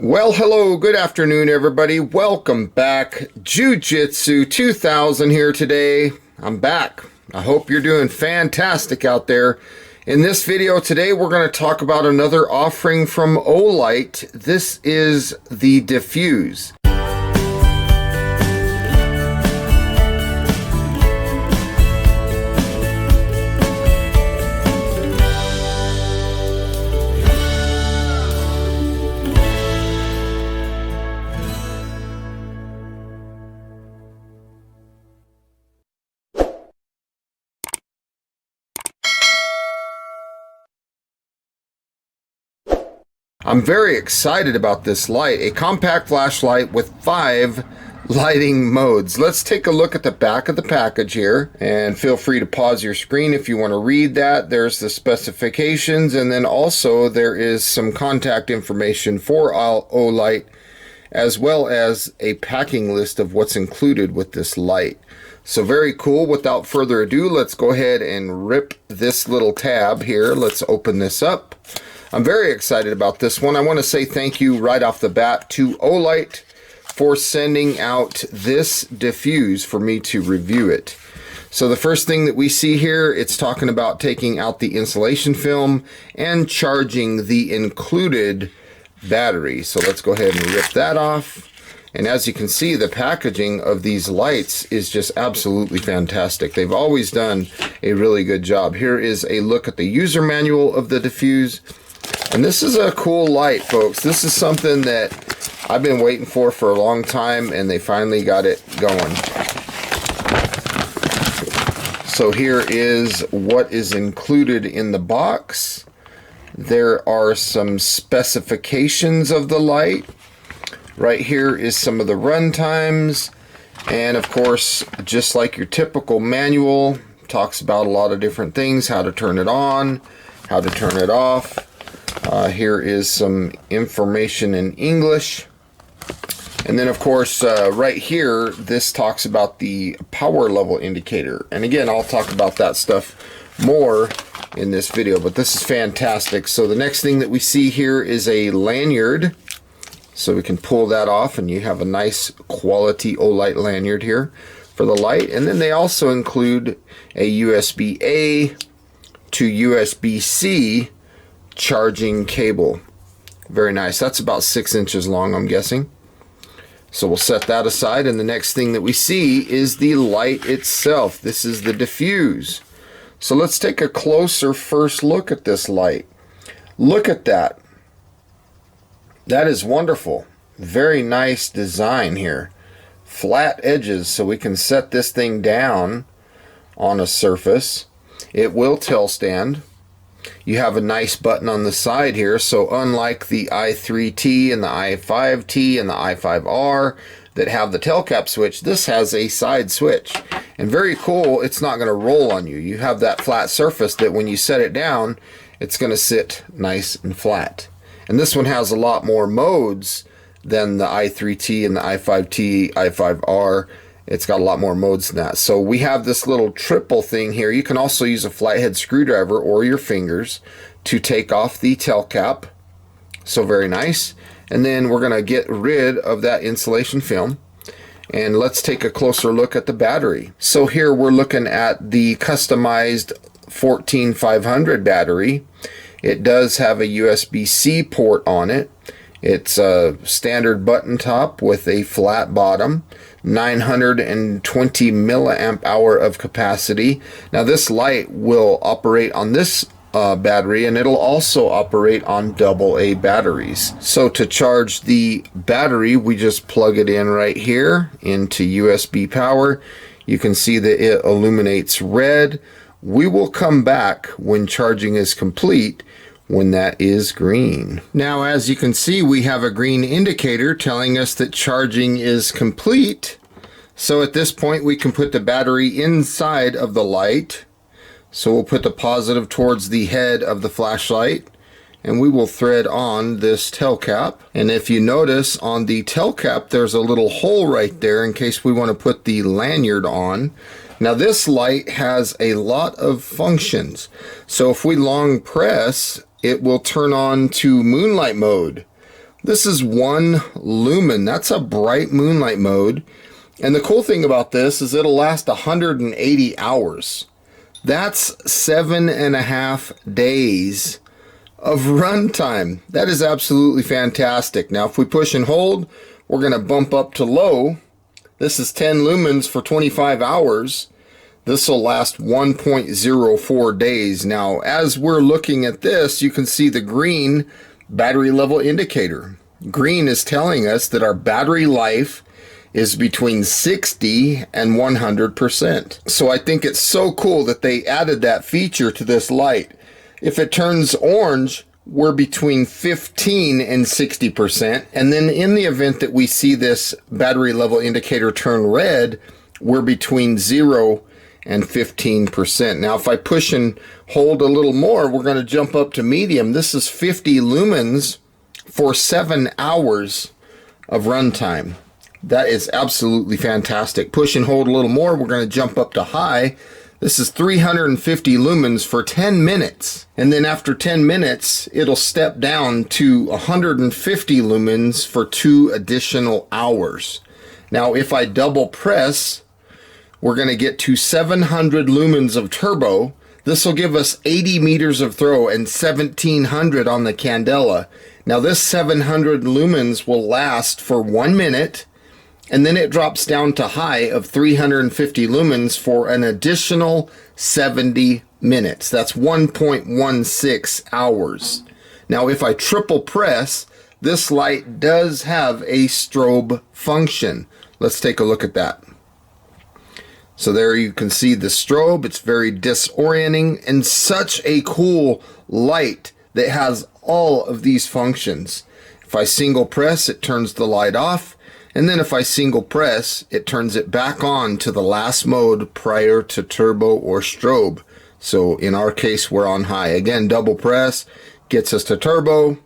Well, hello, good afternoon, everybody. Welcome back. Jiu-Jitsu 2000 here today. I'm back. I hope you're doing fantastic out there. In this video today, we're going to talk about another offering from Olight. This is the Diffuse. I'm very excited about this light, a compact flashlight with 5 lighting modes. Let's take a look at the back of the package here, and feel free to pause your screen if you want to read that. There's the specifications, and then also there is some contact information for Olight, as well as a packing list of what's included with this light. So very cool. Without further ado, let's go ahead and rip this little tab here. Let's open this up. I'm very excited about this one. I want to say thank you right off the bat to Olight for sending out this diffuse for me to review it. So the first thing that we see here, it's talking about taking out the insulation film and charging the included battery. So let's go ahead and rip that off. And as you can see, the packaging of these lights is just absolutely fantastic. They've always done a really good job. Here is a look at the user manual of the diffuse. And this is a cool light, folks. This is something that I've been waiting for a long time, and they finally got it going. So here is what is included in the box. There are some specifications of the light. Right here is some of the run times. And of course, just like your typical manual, talks about a lot of different things, how to turn it on, how to turn it off. Here is some information in English. And then of course, right here, this talks about the power level indicator. And again, I'll talk about that stuff more in this video, but this is fantastic. So the next thing that we see here is a lanyard. So we can pull that off, and you have a nice quality Olight lanyard here for the light. And then they also include a USB-A to USB-C charging cable. Very nice. That's about 6 inches long, I'm guessing. So we'll set that aside, and the next thing that we see is the light itself. This is the diffuse. So let's take a closer first look at this light. Look at that. That is wonderful. Very nice design here. Flat edges, so we can set this thing down on a surface. It will tail stand. You have a nice button on the side here, so unlike the i3T and the i5T and the i5R that have the tail cap switch, this has a side switch. And very cool, it's not going to roll on you. You have that flat surface that when you set it down, it's going to sit nice and flat. And this one has a lot more modes than the i3T and the i5T, i5R. It's got a lot more modes than that. So we have this little triple thing here. You can also use a flathead screwdriver or your fingers to take off the tail cap. So very nice. And then we're going to get rid of that insulation film. And let's take a closer look at the battery. So here we're looking at the customized 14500 battery. It does have a USB-C port on it. It's a standard button top with a flat bottom, 920 milliamp hour of capacity. Now this light will operate on this battery, and it'll also operate on AA batteries. So to charge the battery, we just plug it in right here into USB power. You can see that it illuminates red. We will come back when charging is complete when that is green. Now, as you can see, we have a green indicator telling us that charging is complete. So at this point, we can put the battery inside of the light. So we'll put the positive towards the head of the flashlight, and we will thread on this tail cap. And if you notice on the tail cap, there's a little hole right there in case we want to put the lanyard on. Now this light has a lot of functions. So if we long press, it will turn on to moonlight mode, This is 1 lumen. That's a bright moonlight mode. And the cool thing about this is it'll last 180 hours. That's 7.5 days of runtime. That is absolutely fantastic. Now, if we push and hold, we're going to bump up to low. This is 10 lumens for 25 hours. This will last 1.04 days. Now, as we're looking at this, you can see the green battery level indicator. Green is telling us that our battery life is between 60 and 100%. So I think it's so cool that they added that feature to this light. If it turns orange, we're between 15 and 60%. And then in the event that we see this battery level indicator turn red, we're between 0 and 15%. Now, if I push and hold a little more, we're going to jump up to medium. This is 50 lumens for 7 hours of runtime. That is absolutely fantastic. Push and hold a little more, we're going to jump up to high. This is 350 lumens for 10 minutes. And then after 10 minutes, it'll step down to 150 lumens for 2 additional hours. Now, if I double press, we're going to get to 700 lumens of turbo. This will give us 80 meters of throw and 1700 on the candela. Now, this 700 lumens will last for 1 minute, and then it drops down to high of 350 lumens for an additional 70 minutes. That's 1.16 hours. Now, if I triple press, this light does have a strobe function. Let's take a look at that. So there you can see the strobe. It's very disorienting and such a cool light that has all of these functions. If I single press, it turns the light off. And then if I single press, it turns it back on to the last mode prior to turbo or strobe. So in our case, we're on high. Again, double press gets us to turbo,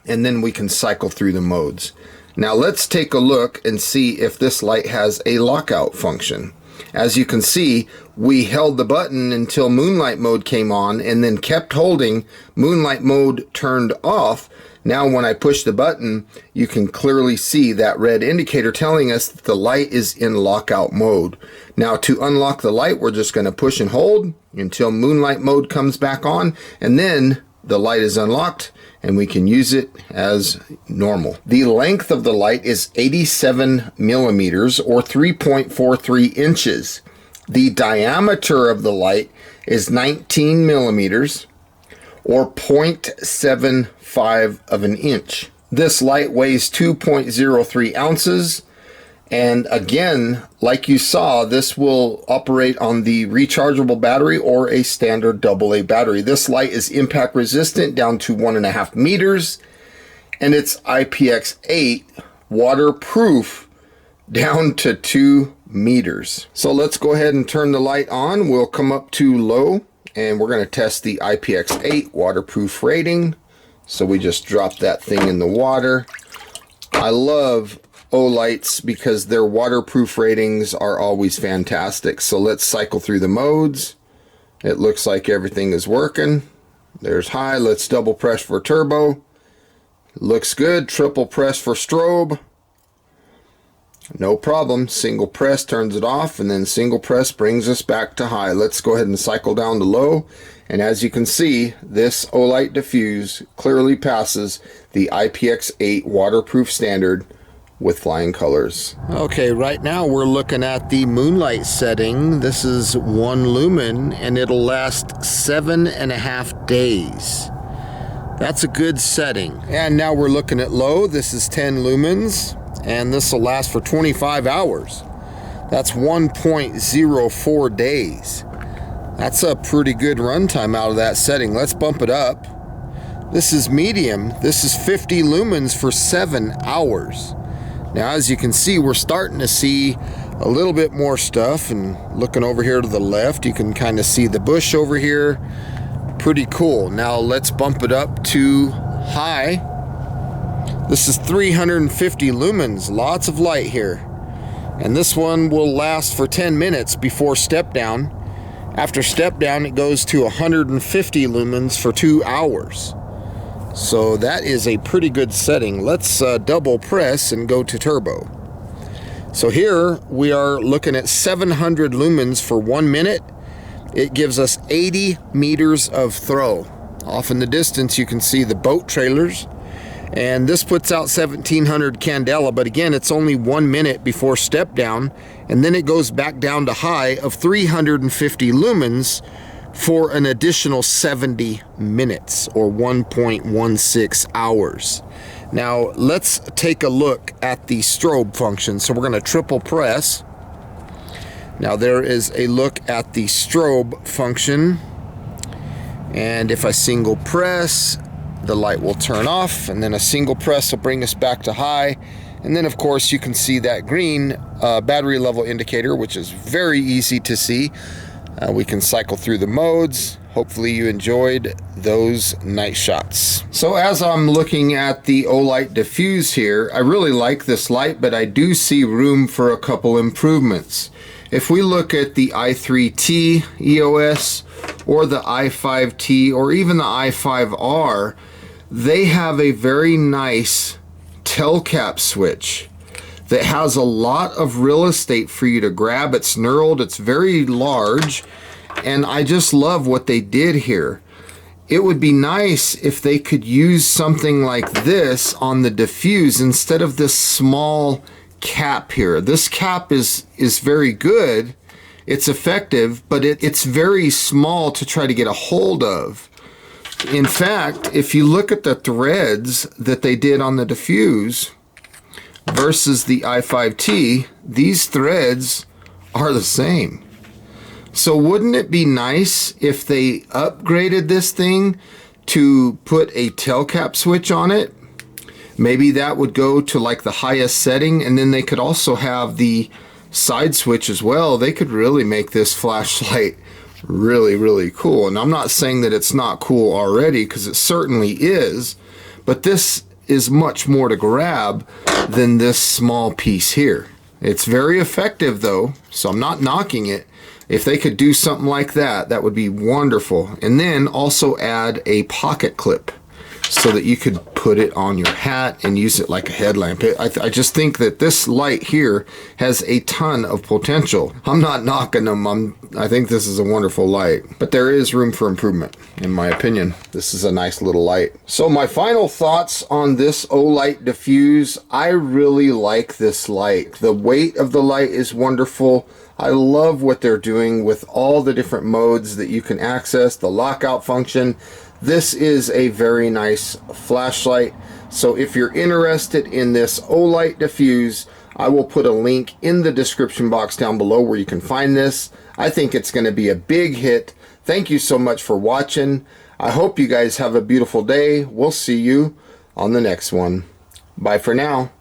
and then we can cycle through the modes. Now let's take a look and see if this light has a lockout function. As you can see, we held the button until moonlight mode came on and then kept holding. Moonlight mode turned off. Now when I push the button, you can clearly see that red indicator telling us that the light is in lockout mode. Now to unlock the light, we're just going to push and hold until moonlight mode comes back on, and then the light is unlocked and we can use it as normal. The length of the light is 87 millimeters or 3.43 inches. The diameter of the light is 19 millimeters or 0.75 of an inch. This light weighs 2.03 ounces. And again, like you saw, this will operate on the rechargeable battery or a standard AA battery. This light is impact resistant down to 1.5 meters, and it's IPX8 waterproof down to 2 meters. So let's go ahead and turn the light on. We'll come up to low, and we're going to test the IPX8 waterproof rating. So we just drop that thing in the water. I love Olights because their waterproof ratings are always fantastic. So let's cycle through the modes. It looks like everything is working. There's high. Let's double press for turbo. Looks good. Triple press for strobe. No problem. Single press turns it off, and then single press brings us back to high. Let's go ahead and cycle down to low. And as you can see, this Olight Diffuse clearly passes the IPX8 waterproof standard with flying colors. Okay, right now we're looking at the moonlight setting. This is 1 lumen, and it'll last 7.5 days. That's a good setting. And now we're looking at low. This is 10 lumens, and this will last for 25 hours. That's 1.04 days. That's a pretty good runtime out of that setting. Let's bump it up. This is medium. This is 50 lumens for 7 hours. Now, as you can see, we're starting to see a little bit more stuff, and looking over here to the left, you can kind of see the bush over here. Pretty cool. Now let's bump it up to high. This is 350 lumens, lots of light here. And this one will last for 10 minutes before step down. After step down, it goes to 150 lumens for 2 hours. So that is a pretty good setting. Let's double press and go to turbo. So here we are looking at 700 lumens for 1 minute. It gives us 80 meters of throw. Off in the distance you can see the boat trailers, and this puts out 1700 candela, but again it's only 1 minute before step down, and then it goes back down to high of 350 lumens for an additional 70 minutes or 1.16 hours. Now let's take a look at the strobe function. So we're going to triple press. Now there is a look at the strobe function, and if I single press, the light will turn off, and then a single press will bring us back to high. And then of course you can see that green battery level indicator, which is very easy to see. We can cycle through the modes. Hopefully you enjoyed those night shots. So as I'm looking at the Olight Diffuse here, I really like this light, but I do see room for a couple improvements. If we look at the i3T EOS or the i5T or even the i5R, they have a very nice telcap switch that has a lot of real estate for you to grab. It's knurled, it's very large, and I just love what they did here. It would be nice if they could use something like this on the diffuse instead of this small cap here. This cap is very good, it's effective, but it's very small to try to get a hold of. In fact, if you look at the threads that they did on the diffuse versus the i5T, these threads are the same. So wouldn't it be nice if they upgraded this thing to put a telcap switch on it? Maybe that would go to like the highest setting, and then they could also have the side switch as well. They could really make this flashlight really, really cool. And I'm not saying that it's not cool already, because it certainly is, but this is much more to grab than this small piece here. It's very effective though, so I'm not knocking it. If they could do something like that, that would be wonderful. And then also add a pocket clip so that you could put it on your hat and use it like a headlamp. I just think that this light here has a ton of potential. I'm not knocking them. I think this is a wonderful light, but there is room for improvement, in my opinion. This is a nice little light. So my final thoughts on this Olight Diffuse, I really like this light. The weight of the light is wonderful. I love what they're doing with all the different modes that you can access, the lockout function. This is a very nice flashlight. So if you're interested in this Olight Diffuse, I will put a link in the description box down below where you can find this. I think it's going to be a big hit. Thank you so much for watching. I hope you guys have a beautiful day. We'll see you on the next one. Bye for now.